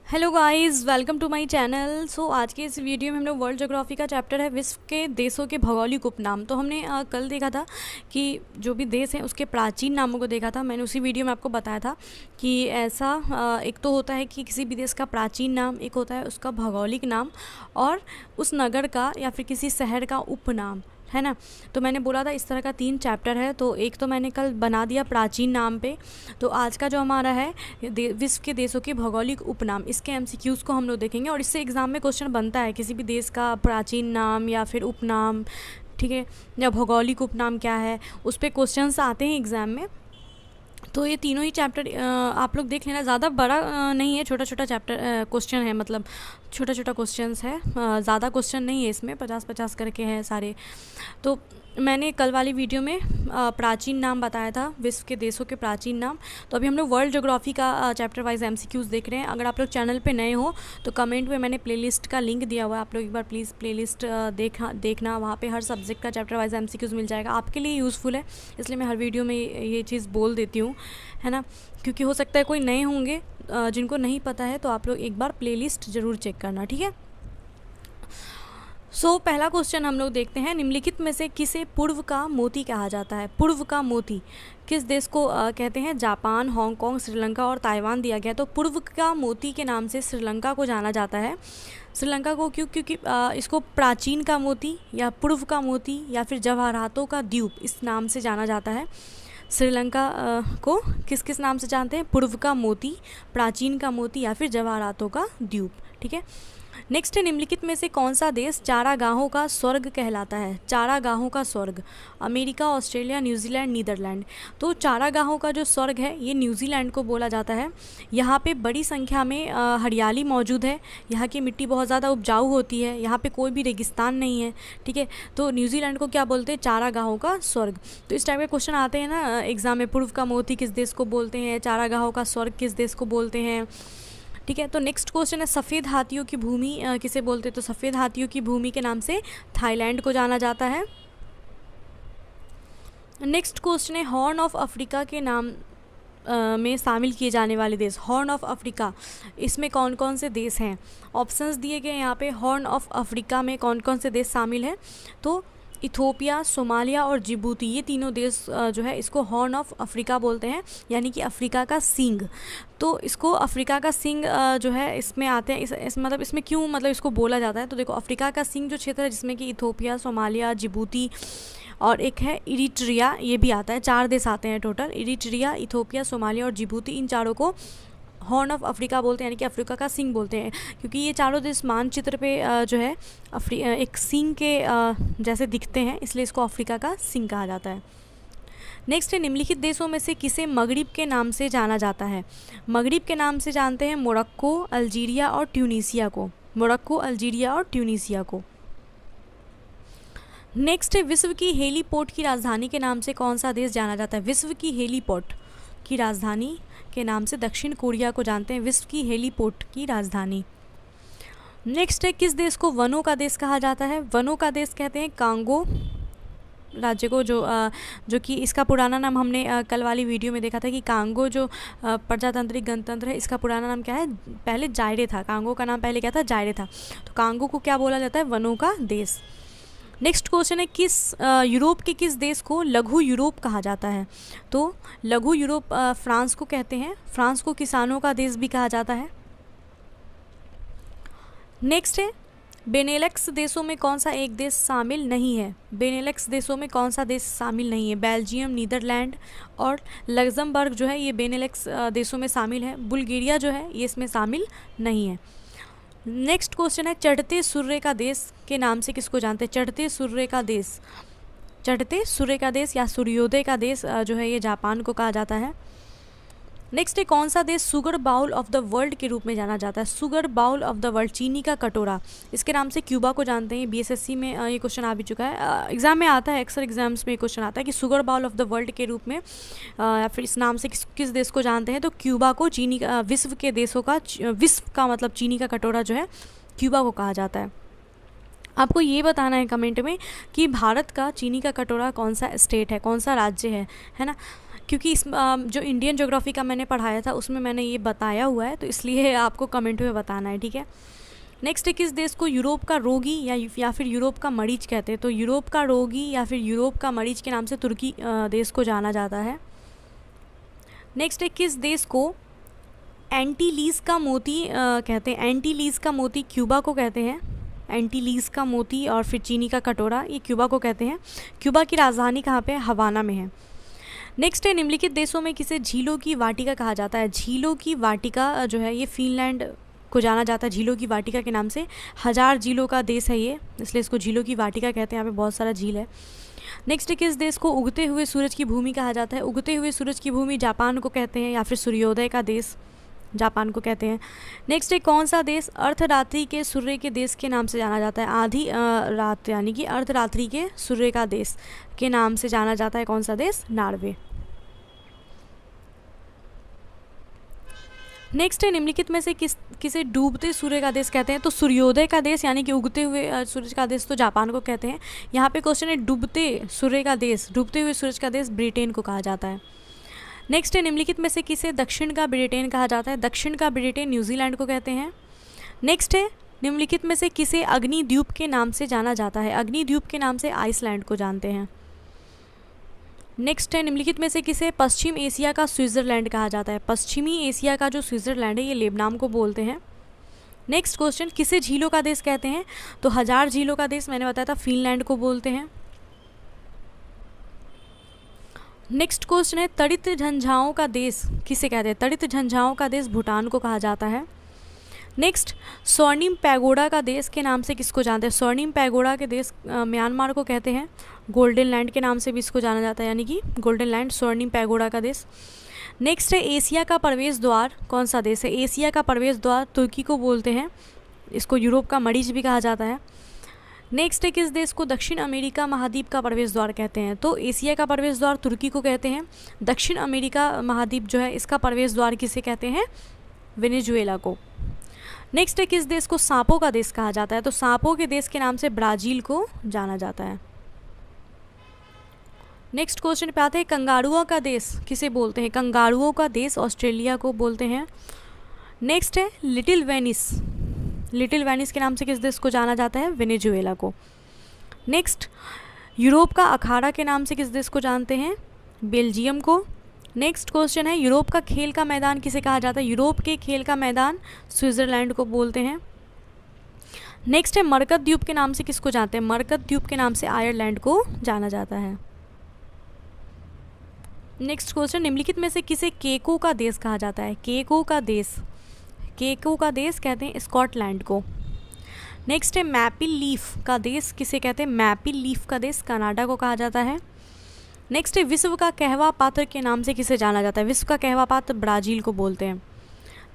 Hello guys, welcome to my channel. So आज के इस वीडियो में हम लोग वर्ल्ड ज्योग्राफी का चैप्टर है विश्व के देशों के भौगोलिक उपनाम। तो हमने कल देखा था कि जो भी देश हैं उसके प्राचीन नामों को देखा था। मैंने उसी वीडियो में आपको बताया था कि ऐसा एक तो होता है कि किसी भी देश का प्राचीन नाम, एक होता है उसका भौगोलिक नाम और उस नगर का या फिर किसी शहर का उपनाम, है ना। तो मैंने बोला था इस तरह का 3 चैप्टर है। तो एक तो मैंने कल बना दिया प्राचीन नाम पे। तो आज का जो हमारा है विश्व के देशों के भौगोलिक उपनाम, इसके एमसीक्यूज़ को हम लोग देखेंगे और इससे एग्ज़ाम में क्वेश्चन बनता है किसी भी देश का प्राचीन नाम या फिर उपनाम, ठीक है, या भौगोलिक उपनाम क्या है, उस पर क्वेश्चंस आते हैं एग्ज़ाम में। तो ये तीनों ही चैप्टर आप लोग देख लेना। ज़्यादा बड़ा नहीं है, छोटा छोटा चैप्टर क्वेश्चन है, मतलब छोटा छोटा क्वेश्चंस है, ज़्यादा क्वेश्चन नहीं है इसमें, 50-50 करके हैं सारे। तो मैंने कल वाली वीडियो में प्राचीन नाम बताया था, विश्व के देशों के प्राचीन नाम। तो अभी हम लोग वर्ल्ड ज्योग्राफी का चैप्टर वाइज एमसीक्यूज़ देख रहे हैं। अगर आप लोग चैनल पे नए हो तो कमेंट में मैंने प्लेलिस्ट का लिंक दिया हुआ है, आप लोग एक बार प्लीज़ प्लेलिस्ट देखना। वहाँ पे हर सब्जेक्ट का चैप्टर वाइज एमसीक्यूज़ मिल जाएगा, आपके लिए यूज़फुल है, इसलिए मैं हर वीडियो में ये चीज़ बोल देती हूँ, है ना। क्योंकि हो सकता है कोई नए होंगे जिनको नहीं पता है, तो आप लोग एक बार प्लेलिस्ट ज़रूर चेक करना, ठीक है। पहला क्वेश्चन हम लोग देखते हैं, निम्नलिखित में से किसे पूर्व का मोती कहा जाता है? पूर्व का मोती किस देश को कहते हैं? जापान, हांगकांग, श्रीलंका और ताइवान दिया गया। तो पूर्व का मोती के नाम से श्रीलंका को जाना जाता है। श्रीलंका को क्योंकि इसको प्राचीन का मोती या पूर्व का मोती या फिर जवाहरातों का द्वीप इस नाम से जाना जाता है। श्रीलंका को किस किस नाम से जानते हैं? पूर्व का मोती, प्राचीन का मोती या फिर जवाहरातों का द्वीप, ठीक है। नेक्स्ट है, निम्नलिखित में से कौन सा देश चारागाहों का स्वर्ग कहलाता है? चारागाहों का स्वर्ग, अमेरिका, ऑस्ट्रेलिया, न्यूजीलैंड, नीदरलैंड। तो चारागाहों का जो स्वर्ग है ये न्यूजीलैंड को बोला जाता है। यहाँ पे बड़ी संख्या में हरियाली मौजूद है, यहाँ की मिट्टी बहुत ज़्यादा उपजाऊ होती है, यहाँ पे कोई भी रेगिस्तान नहीं है, ठीक है। तो न्यूजीलैंड को क्या बोलते हैं? चारागाहों का स्वर्ग। तो इस टाइप के क्वेश्चन आते हैं ना एग्जाम में, पूर्व का मोती किस देश को बोलते हैं, चारागाहों का स्वर्ग किस देश को बोलते हैं, ठीक है। तो नेक्स्ट क्वेश्चन है, सफ़ेद हाथियों की भूमि किसे बोलते हैं? तो सफ़ेद हाथियों की भूमि के नाम से थाईलैंड को जाना जाता है। नेक्स्ट क्वेश्चन है, हॉर्न ऑफ अफ्रीका के नाम में शामिल किए जाने वाले देश। हॉर्न ऑफ अफ्रीका, इसमें कौन कौन से देश हैं? ऑप्शंस दिए गए यहाँ पे। हॉर्न ऑफ अफ्रीका में कौन कौन से देश शामिल हैं? तो इथोपिया, सोमालिया और जिबूती, ये तीनों देश जो है इसको हॉर्न ऑफ अफ्रीका बोलते हैं, यानी कि अफ्रीका का सींग। तो इसको अफ्रीका का सींग जो है इसमें आते हैं, मतलब इसमें क्यों मतलब इसको बोला जाता है? तो देखो, अफ्रीका का सींग जो क्षेत्र है जिसमें कि इथोपिया, सोमालिया, जिबूती और एक है इरिट्रिया, ये भी आता है, 4 देश आते हैं टोटल। इरिट्रिया, इथोपिया, सोमालिया और जिबूती, इन चारों को हॉर्न ऑफ अफ्रीका बोलते हैं, यानी कि अफ्रीका का सींग बोलते हैं, क्योंकि ये चारों देश मानचित्र पे जो है एक सींग के जैसे दिखते हैं, इसलिए इसको अफ्रीका का सींग कहा जाता है। नेक्स्ट है, निम्नलिखित देशों में से किसे मगरिब के नाम से जाना जाता है? मगरिब के नाम से जानते हैं मोरक्को, अल्जीरिया और ट्यूनीसिया को। मोरक्को, अल्जीरिया और ट्यूनीसिया को। नेक्स्ट है, विश्व की हेलीपोर्ट की राजधानी के नाम से कौन सा देश जाना जाता है? विश्व की हेलीपोर्ट की राजधानी के नाम से दक्षिण कोरिया को जानते हैं, विश्व की हेलीपोर्ट की राजधानी। नेक्स्ट है, किस देश को वनों का देश कहा जाता है? वनों का देश कहते हैं कांगो राज्य को, जो कि इसका पुराना नाम हमने कल वाली वीडियो में देखा था कि कांगो जो प्रजातांत्रिक गणतंत्र है, इसका पुराना नाम क्या है? पहले जायरे था। कांगो का नाम पहले क्या था? जायरे था। तो कांगो को क्या बोला जाता है? वनों का देश। नेक्स्ट क्वेश्चन है, किस यूरोप के किस देश को लघु यूरोप कहा जाता है? तो लघु यूरोप फ्रांस को कहते हैं। फ्रांस को किसानों का देश भी कहा जाता है। नेक्स्ट है, बेनेलक्स देशों में कौन सा एक देश शामिल नहीं है? बेनेलक्स देशों में कौन सा देश शामिल नहीं है? बेल्जियम, नीदरलैंड और लग्जमबर्ग जो है ये बेनेलक्स देशों में शामिल है। बुल्गारिया जो है ये इसमें शामिल नहीं है। नेक्स्ट क्वेश्चन है, चढ़ते सूर्य का देश के नाम से किसको जानते हैं? चढ़ते सूर्य का देश, चढ़ते सूर्य का देश या सूर्योदय का देश जो है ये जापान को कहा जाता है। नेक्स्ट है, कौन सा देश sugar bowl of the world के रूप में जाना जाता है? Sugar bowl of the world, चीनी का कटोरा, इसके नाम से क्यूबा को जानते हैं। बीएसएससी में ये क्वेश्चन आ भी चुका है, एग्जाम में आता है, अक्सर एग्जाम्स में ये क्वेश्चन आता है कि sugar bowl of the world के रूप में या फिर इस नाम से किस देश को जानते हैं? तो क्यूबा को, चीनी का, विश्व के देशों का, विश्व का मतलब चीनी का कटोरा जो है क्यूबा को कहा जाता है। आपको ये बताना है कमेंट में कि भारत का चीनी का कटोरा कौन सा स्टेट है, कौन सा राज्य है ना। क्योंकि इस जो इंडियन ज्योग्राफी का मैंने पढ़ाया था उसमें मैंने ये बताया हुआ है, तो इसलिए आपको कमेंट में बताना है, ठीक है। नेक्स्ट है, किस देश को यूरोप का रोगी या फिर यूरोप का मरीज कहते हैं? तो यूरोप का रोगी या फिर यूरोप का मरीज के नाम से तुर्की देश को जाना जाता है। नेक्स्ट है, किस देश को एंटीलीज का मोती कहते हैं? एंटीलीज का मोती क्यूबा को कहते हैं। एंटीलीज का मोती और फिर चीनी का कटोरा, ये क्यूबा को कहते हैं। क्यूबा की राजधानी कहाँ पे है? हवाना में है। नेक्स्ट है, निम्नलिखित देशों में किसे झीलों की वाटिका कहा जाता है? झीलों की वाटिका जो है ये फिनलैंड को जाना जाता है झीलों की वाटिका के नाम से। 1000 झीलों का देश है ये, इसलिए इसको झीलों की वाटिका कहते हैं। यहाँ पे बहुत सारा झील है। नेक्स्ट है, किस देश को उगते हुए सूरज की भूमि कहा जाता है? उगते हुए सूरज की भूमि जापान को कहते हैं, या फिर सूर्योदय का देश जापान को कहते हैं। नेक्स्ट है, कौन सा देश अर्धरात्रि के सूर्य के देश के नाम से जाना जाता है? आधी रात यानी कि अर्धरात्रि के सूर्य का देश के नाम से जाना जाता है। कौन सा देश? नॉर्वे। नेक्स्ट है, निम्नलिखित में से किसे डूबते सूर्य का देश कहते हैं? तो सूर्योदय का देश यानी कि उगते हुए सूरज का देश तो जापान को कहते हैं। यहाँ पे क्वेश्चन है डूबते सूर्य का देश, डूबते हुए सूरज का देश ब्रिटेन को कहा जाता है। नेक्स्ट है, निम्नलिखित में से किसे दक्षिण का ब्रिटेन कहा जाता है? दक्षिण का ब्रिटेन न्यूजीलैंड को कहते हैं। नेक्स्ट है, निम्नलिखित में से किसे अग्निद्वीप के नाम से जाना जाता है? अग्निद्वीप के नाम से आइसलैंड को जानते हैं। नेक्स्ट है, निम्नलिखित में से किसे पश्चिम एशिया का स्विट्ज़रलैंड कहा जाता है? पश्चिमी एशिया का जो स्विट्ज़रलैंड है ये लेबनान को बोलते हैं। नेक्स्ट क्वेश्चन, किसे झीलों का देश कहते हैं? तो 1000 झीलों का देश मैंने बताया था फिनलैंड को बोलते हैं। नेक्स्ट क्वेश्चन है, तड़ित झंझाओं का देश किसे कहते हैं? तड़ित झंझाओं का देश भूटान को कहा जाता है। नेक्स्ट, स्वर्णिम पैगोडा का देश के नाम से किसको जानते हैं? स्वर्णिम पैगोडा के देश म्यांमार को कहते हैं। गोल्डन लैंड के नाम से भी इसको जाना जाता है, यानी कि गोल्डन लैंड स्वर्णिम पैगोडा का देश। नेक्स्ट है, एशिया का प्रवेश द्वार कौन सा देश है? एशिया का प्रवेश द्वार तुर्की को बोलते हैं। इसको यूरोप का मरीज भी कहा जाता है। नेक्स्ट है, किस देश को दक्षिण अमेरिका महाद्वीप का प्रवेश द्वार कहते हैं? तो एशिया का प्रवेश द्वार तुर्की को कहते हैं। दक्षिण अमेरिका महाद्वीप जो है इसका प्रवेश द्वार किसे कहते हैं? वेनेजुएला को। नेक्स्ट है, किस देश को सांपों का देश कहा जाता है? तो सांपों के देश के नाम से ब्राज़ील को जाना जाता है। नेक्स्ट क्वेश्चन पे आते हैं, कंगारुओं का देश किसे बोलते हैं? कंगारुओं का देश ऑस्ट्रेलिया को बोलते हैं। नेक्स्ट है, लिटिल वेनिस। लिटिल वेनिस के नाम से किस देश को जाना जाता है? वेनेजुएला को। नेक्स्ट, यूरोप का अखाड़ा के नाम से किस देश को जानते हैं? बेल्जियम को। नेक्स्ट क्वेश्चन है, यूरोप का खेल का मैदान किसे कहा जाता है? यूरोप के खेल का मैदान स्विट्ज़रलैंड को बोलते हैं। नेक्स्ट है, मरकत द्वीप के नाम से किसको जानते हैं? मरकत द्वीप के नाम से आयरलैंड को जाना जाता है। नेक्स्ट क्वेश्चन, निम्नलिखित में से किसे केको का देश कहा जाता है? केको का देश, केको का देश कहते हैं स्कॉटलैंड को। नेक्स्ट है, मैपिल लीफ का देश किसे कहते हैं? मैपिल लीफ का देश कनाडा को कहा जाता है। नेक्स्ट है, विश्व का कहवा पात्र के नाम से किसे जाना जाता है? विश्व का कहवा पात्र ब्राज़ील को बोलते हैं।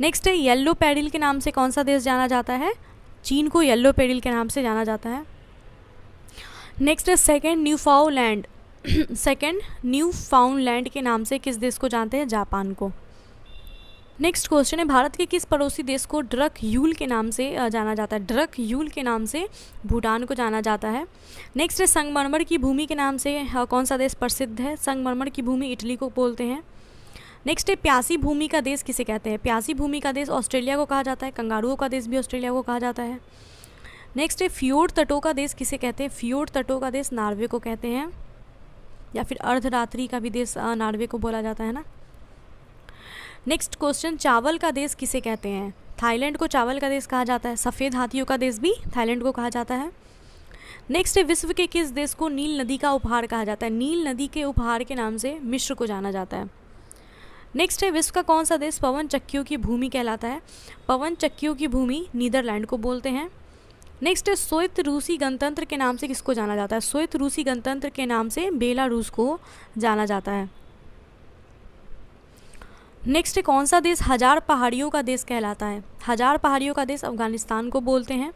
नेक्स्ट है, येलो पेरिल के नाम से कौन सा देश जाना जाता है? चीन को येलो पेरिल के नाम से जाना जाता है। नेक्स्ट है, सेकेंड न्यूफाउंडलैंड सेकेंड न्यूफाउंडलैंड के नाम से किस देश को जानते हैं? जापान को। नेक्स्ट क्वेश्चन है, भारत के किस पड़ोसी देश को ड्रक यूल के नाम से जाना जाता है? ड्रक यूल के नाम से भूटान को जाना जाता है। नेक्स्ट है, संगमरमर की भूमि के नाम से कौन सा देश प्रसिद्ध है? संगमरमर की भूमि इटली को बोलते हैं। नेक्स्ट है, प्यासी भूमि का देश किसे कहते हैं? प्यासी भूमि का देश ऑस्ट्रेलिया को कहा जाता है। कंगारुओं का देश भी ऑस्ट्रेलिया को कहा जाता है। नेक्स्ट है, फ्योर्ड तटों का देश किसे कहते हैं? फ्योर्ड तटों का देश नॉर्वे को कहते हैं, या फिर अर्धरात्रि का भी देश नॉर्वे को बोला जाता है ना। नेक्स्ट क्वेश्चन, चावल का देश किसे कहते हैं? थाईलैंड को चावल का देश कहा जाता है। सफ़ेद हाथियों का देश भी थाईलैंड को कहा जाता है। नेक्स्ट है, विश्व के किस देश को नील नदी का उपहार कहा जाता है? नील नदी के उपहार के नाम से मिस्र को जाना जाता है। नेक्स्ट है, विश्व का कौन सा देश पवन चक्कियों की भूमि कहलाता है? पवन चक्कियों की भूमि नीदरलैंड को बोलते हैं। नेक्स्ट है, श्वेत रूसी गणतंत्र के नाम से किसको जाना जाता है? श्वेत रूसी गणतंत्र के नाम से बेलारूस को जाना जाता है। नेक्स्ट है, कौन सा देश 1000 पहाड़ियों का देश कहलाता है? 1000 पहाड़ियों का देश अफगानिस्तान को बोलते हैं।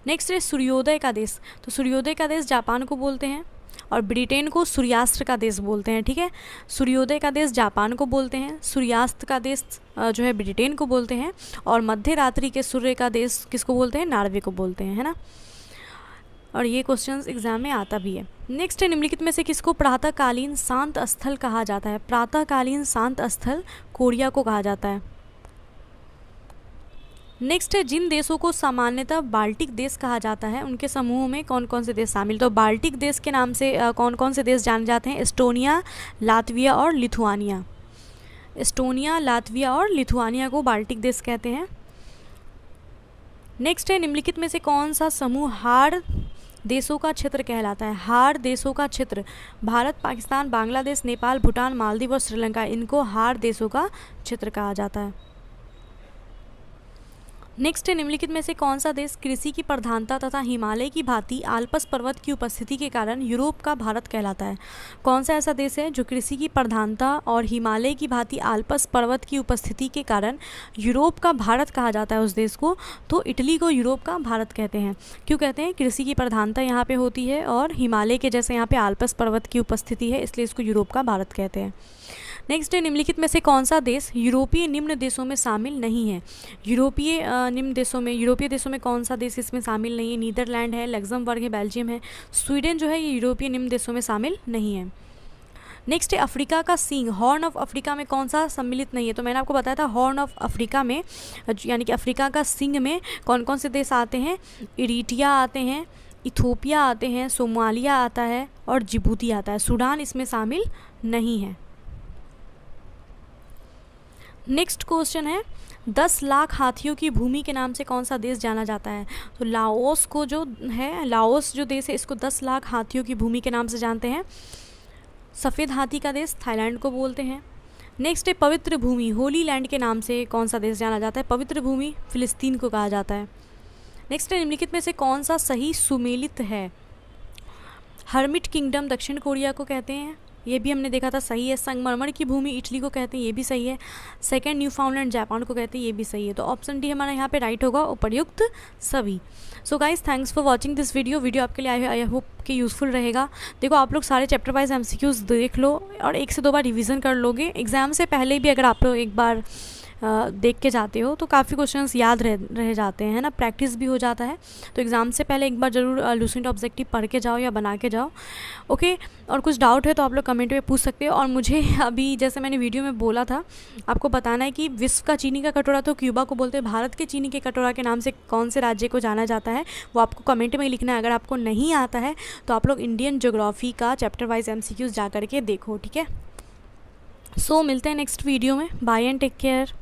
नेक्स्ट है, सूर्योदय का देश, तो सूर्योदय का देश जापान को बोलते हैं, और ब्रिटेन को सूर्यास्त का देश बोलते हैं। ठीक है, सूर्योदय का देश जापान को बोलते हैं, सूर्यास्त का देश जो है ब्रिटेन को बोलते हैं, और मध्य रात्रि के सूर्य का देश किसको बोलते हैं? नॉर्वे को बोलते हैं, है ना। और ये क्वेश्चंस एग्जाम में आता भी है। नेक्स्ट है, निम्नलिखित में से किसको प्रातःकालीन शांत स्थल कहा जाता है? प्रातःकालीन शांत स्थल कोरिया को कहा जाता है। नेक्स्ट है, जिन देशों को सामान्यतः बाल्टिक देश कहा जाता है उनके समूह में कौन कौन से देश शामिल? तो बाल्टिक देश के नाम से कौन कौन से देश जाने जाते हैं? एस्टोनिया, लातविया और लिथुआनिया। एस्टोनिया, लातविया और लिथुआनिया को बाल्टिक देश कहते हैं। नेक्स्ट है, निम्नलिखित में से कौन सा समूह हार देशों का क्षेत्र कहलाता है? हार देशों का क्षेत्र भारत, पाकिस्तान, बांग्लादेश, नेपाल, भूटान, मालदीव और श्रीलंका, इनको हार देशों का क्षेत्र कहा जाता है। नेक्स्ट है, निम्नलिखित में से कौन सा देश कृषि की प्रधानता तथा हिमालय की भांति आल्प्स पर्वत की उपस्थिति के कारण यूरोप का भारत कहलाता है? कौन सा ऐसा देश है जो कृषि की प्रधानता और हिमालय की भांति आल्प्स पर्वत की उपस्थिति के कारण यूरोप का भारत कहा जाता है उस देश को? तो इटली को यूरोप का भारत कहते हैं। क्यों कहते हैं? कृषि की प्रधानता यहाँ पे होती है और हिमालय के जैसे यहाँ पे आल्प्स पर्वत की उपस्थिति है, इसलिए इसको यूरोप का भारत कहते हैं। नेक्स्ट है, निम्नलिखित में से कौन सा देश यूरोपीय निम्न देशों में शामिल नहीं है? यूरोपीय देशों में कौन सा देश इसमें शामिल नहीं है? नीदरलैंड है, लग्जमबर्ग है, बेल्जियम है। स्वीडन जो है ये यूरोपीय निम्न देशों में शामिल नहीं है। नेक्स्ट है, अफ्रीका का सींग हॉर्न ऑफ अफ्रीका में कौन सा सम्मिलित नहीं है? तो मैंने आपको बताया था हॉर्न ऑफ अफ्रीका में यानी कि अफ्रीका का सींग में कौन कौन से देश आते हैं? इरिट्रिया आते हैं, इथोपिया आते हैं, सोमालिया आता है और जिबूती आता है। सूडान इसमें शामिल नहीं है। नेक्स्ट क्वेश्चन है, 10 लाख हाथियों की भूमि के नाम से कौन सा देश जाना जाता है? तो लाओस को जो है, लाओस जो देश है इसको 10 लाख हाथियों की भूमि के नाम से जानते हैं। सफ़ेद हाथी का देश थाईलैंड को बोलते हैं। नेक्स्ट है, पवित्र भूमि होली लैंड के नाम से कौन सा देश जाना जाता है? पवित्र भूमि फिलिस्तीन को कहा जाता है। नेक्स्ट है, निम्नलिखित में से कौन सा सही सुमेलित है? हर्मिट किंगडम दक्षिण कोरिया को कहते हैं, ये भी हमने देखा था, सही है। संगमरमर की भूमि इटली को कहते हैं, ये भी सही है। सेकंड, न्यूफाउंडलैंड जापान को कहते हैं, ये भी सही है। तो ऑप्शन डी हमारा यहाँ पे राइट होगा, उपर्युक्त सभी। So guys, thanks for watching this video आपके लिए आई होप कि यूज़फुल रहेगा। देखो, आप लोग सारे चैप्टर वाइज MCQs देख लो और 1 से 2 बार रिविज़न कर लोगे। एग्ज़ाम से पहले भी अगर आप लोग एक बार देख के जाते हो तो काफ़ी क्वेश्चंस याद रह जाते हैं, है ना, प्रैक्टिस भी हो जाता है। तो एग्ज़ाम से पहले एक बार ज़रूर लूसेंट ऑब्जेक्टिव पढ़ के जाओ या बना के जाओ, ओके। और कुछ डाउट है तो आप लोग कमेंट में पूछ सकते हो। और मुझे अभी जैसे मैंने वीडियो में बोला था, आपको बताना है कि विश्व का चीनी का कटोरा तो क्यूबा को बोलते हैं, भारत के चीनी के कटोरा के नाम से कौन से राज्य को जाना जाता है वो आपको कमेंट में लिखना है। अगर आपको नहीं आता है तो आप लोग इंडियन ज्योग्राफी का चैप्टर वाइज MCQs जा करके देखो, ठीक है। सो मिलते हैं नेक्स्ट वीडियो में। Bye and take care.